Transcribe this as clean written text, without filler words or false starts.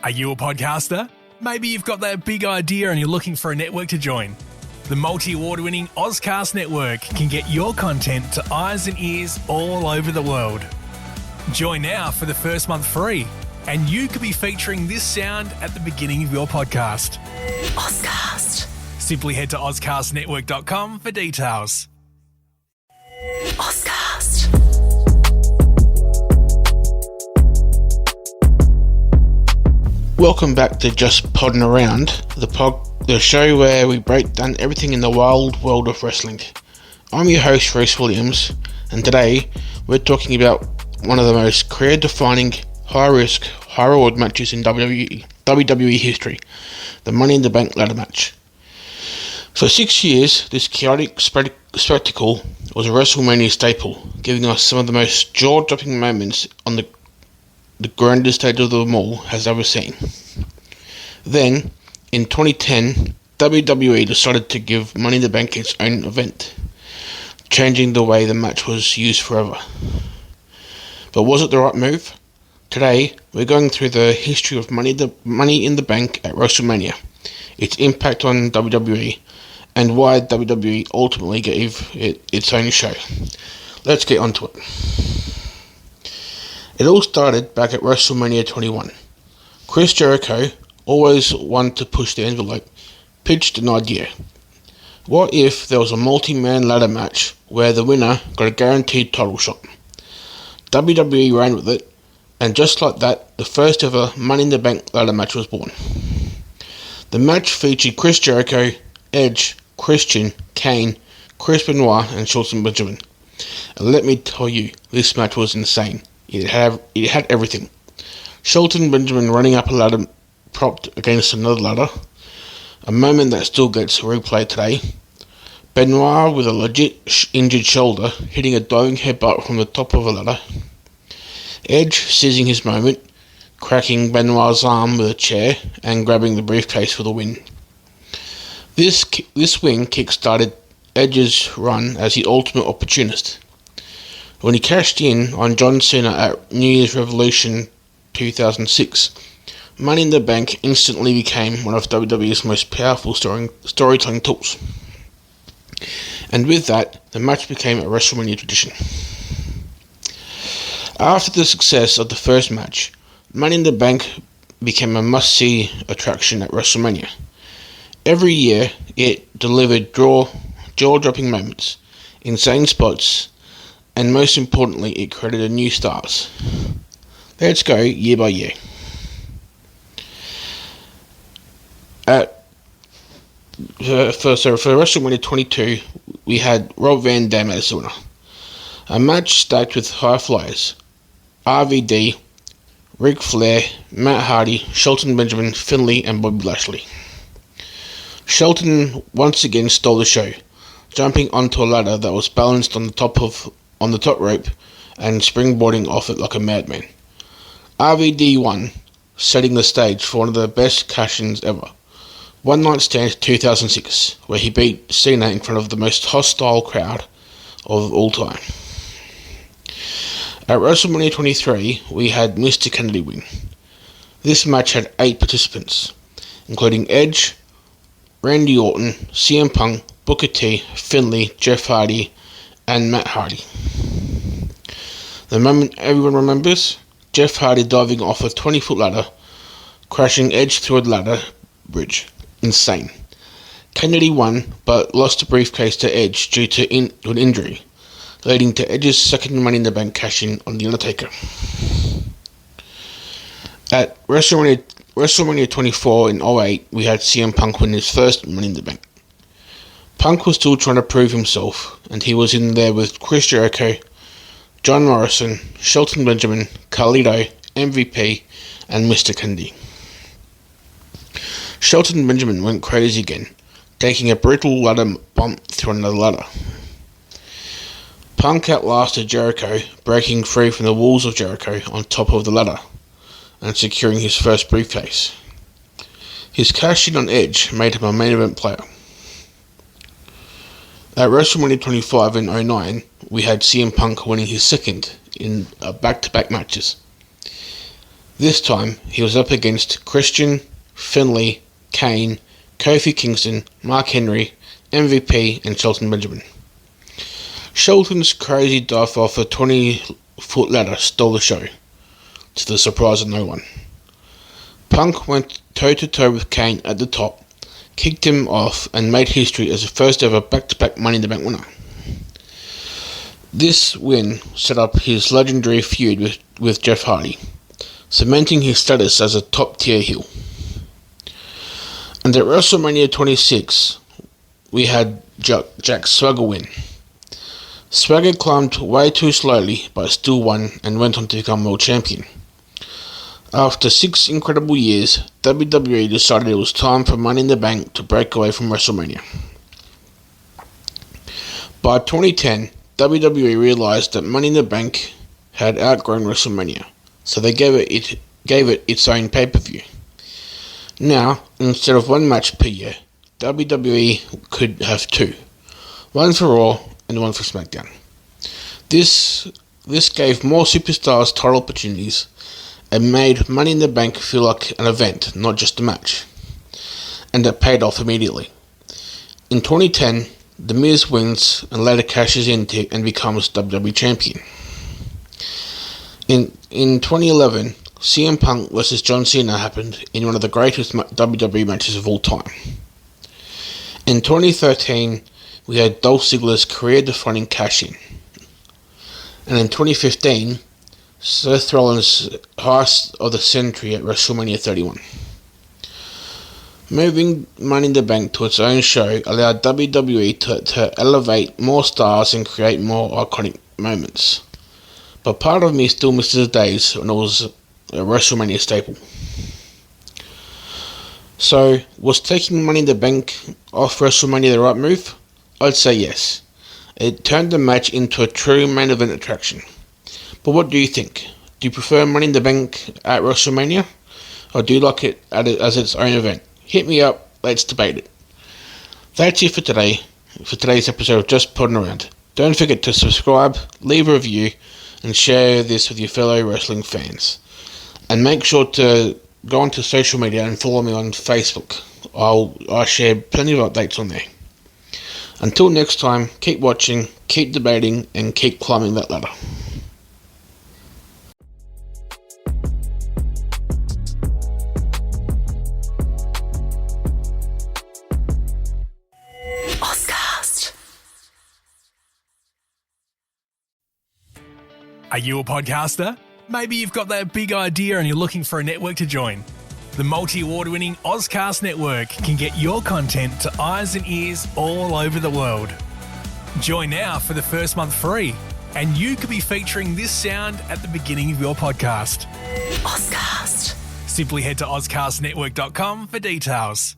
Are you a podcaster? Maybe you've got that big idea and you're looking for a network to join. The multi-award-winning Ozcast Network can get your content to eyes and ears all over the world. Join now for the first month free, and you could be featuring this sound at the beginning of your podcast. Ozcast. Simply head to ozcastnetwork.com for details. Ozcast. Welcome back to Just Podding Around, the show where we break down everything in the wild world of wrestling. I'm your host, Reese Williams, and today we're talking about one of the most career-defining, high-risk, high-reward matches in WWE history, the Money in the Bank ladder match. For 6 years, this chaotic spectacle was a WrestleMania staple, giving us some of the most jaw-dropping moments on the grandest stage of them all has ever seen. Then, in 2010, WWE decided to give Money in the Bank its own event, changing the way the match was used forever. But was it the right move? Today, we're going through the history of Money in the Bank at WrestleMania, its impact on WWE, and why WWE ultimately gave it its own show. Let's get onto it. It all started back at WrestleMania 21. Chris Jericho, always one to push the envelope, pitched an idea. What if there was a multi-man ladder match where the winner got a guaranteed title shot? WWE ran with it, and just like that, the first ever Money in the Bank ladder match was born. The match featured Chris Jericho, Edge, Christian, Kane, Chris Benoit, and Shelton Benjamin. And let me tell you, this match was insane. It had everything. Shelton Benjamin running up a ladder propped against another ladder, a moment that still gets replayed today. Benoit with a legit injured shoulder hitting a diving headbutt from the top of a ladder. Edge seizing his moment, cracking Benoit's arm with a chair and grabbing the briefcase for the win. This win kick-started Edge's run as the ultimate opportunist. When he cashed in on John Cena at New Year's Revolution 2006, Money in the Bank instantly became one of WWE's most powerful storytelling tools. And with that, the match became a WrestleMania tradition. After the success of the first match, Money in the Bank became a must-see attraction at WrestleMania. Every year, it delivered jaw-dropping moments, insane spots, and most importantly, it created new stars. Let's go year by year. For WrestleMania 22, we had Rob Van Dam as the winner. A match stacked with high flyers: RVD, Ric Flair, Matt Hardy, Shelton Benjamin, Finlay, and Bobby Lashley. Shelton once again stole the show, jumping onto a ladder that was balanced on the top rope and springboarding off it like a madman. RVD won, setting the stage for one of the best cash-ins ever. One Night Stand 2006, where he beat Cena in front of the most hostile crowd of all time. At WrestleMania 23, we had Mr. Kennedy win. This match had 8 participants, including Edge, Randy Orton, CM Punk, Booker T, Finlay, Jeff Hardy, and Matt Hardy. The moment everyone remembers, Jeff Hardy diving off a 20-foot ladder, crashing Edge through a ladder bridge. Insane. Kennedy won, but lost the briefcase to Edge due to an injury, leading to Edge's second Money in the Bank cash-in on The Undertaker. At WrestleMania 24 in 08, we had CM Punk win his first Money in the Bank. Punk was still trying to prove himself, and he was in there with Chris Jericho, John Morrison, Shelton Benjamin, Carlito, MVP, and Mr. Kennedy. Shelton Benjamin went crazy again, taking a brutal ladder bump through another ladder. Punk outlasted Jericho, breaking free from the walls of Jericho on top of the ladder, and securing his first briefcase. His cash-in on Edge made him a main event player. At WrestleMania 25 in 09, we had CM Punk winning his second in back-to-back matches. This time, he was up against Christian, Finlay, Kane, Kofi Kingston, Mark Henry, MVP, and Shelton Benjamin. Shelton's crazy dive off a 20-foot ladder stole the show, to the surprise of no one. Punk went toe-to-toe with Kane at the top, kicked him off, and made history as the first ever back-to-back Money in the Bank winner. This win set up his legendary feud with Jeff Hardy, cementing his status as a top-tier heel. And at WrestleMania 26, we had Jack Swagger win. Swagger climbed way too slowly, but still won and went on to become world champion. After 6 incredible years, WWE decided it was time for Money in the Bank to break away from WrestleMania. By 2010, WWE realized that Money in the Bank had outgrown WrestleMania, so they gave it its own pay-per-view. Now, instead of one match per year, WWE could have 2, one for Raw and one for SmackDown. This gave more superstars title opportunities and made Money in the Bank feel like an event, not just a match. And it paid off immediately. In 2010, The Miz wins and later cashes in and becomes WWE Champion. In 2011, CM Punk vs John Cena happened in one of the greatest WWE matches of all time. In 2013, we had Dolph Ziggler's career-defining cash-in. And in 2015, Seth Rollins' heist of the century at WrestleMania 31. Moving Money in the Bank to its own show allowed WWE to elevate more stars and create more iconic moments. But part of me still misses the days when it was a WrestleMania staple. So, was taking Money in the Bank off WrestleMania the right move? I'd say yes. It turned the match into a true main event attraction. But what do you think? Do you prefer Money in the Bank at WrestleMania? Or do you like it as its own event? Hit me up, let's debate it. That's it for today's episode of Just Podding Around. Don't forget to subscribe, leave a review, and share this with your fellow wrestling fans. And make sure to go onto social media and follow me on Facebook. I share plenty of updates on there. Until next time, keep watching, keep debating, and keep climbing that ladder. Are you a podcaster? Maybe you've got that big idea and you're looking for a network to join. The multi-award-winning Ozcast Network can get your content to eyes and ears all over the world. Join now for the first month free, and you could be featuring this sound at the beginning of your podcast. Ozcast. Simply head to ozcastnetwork.com for details.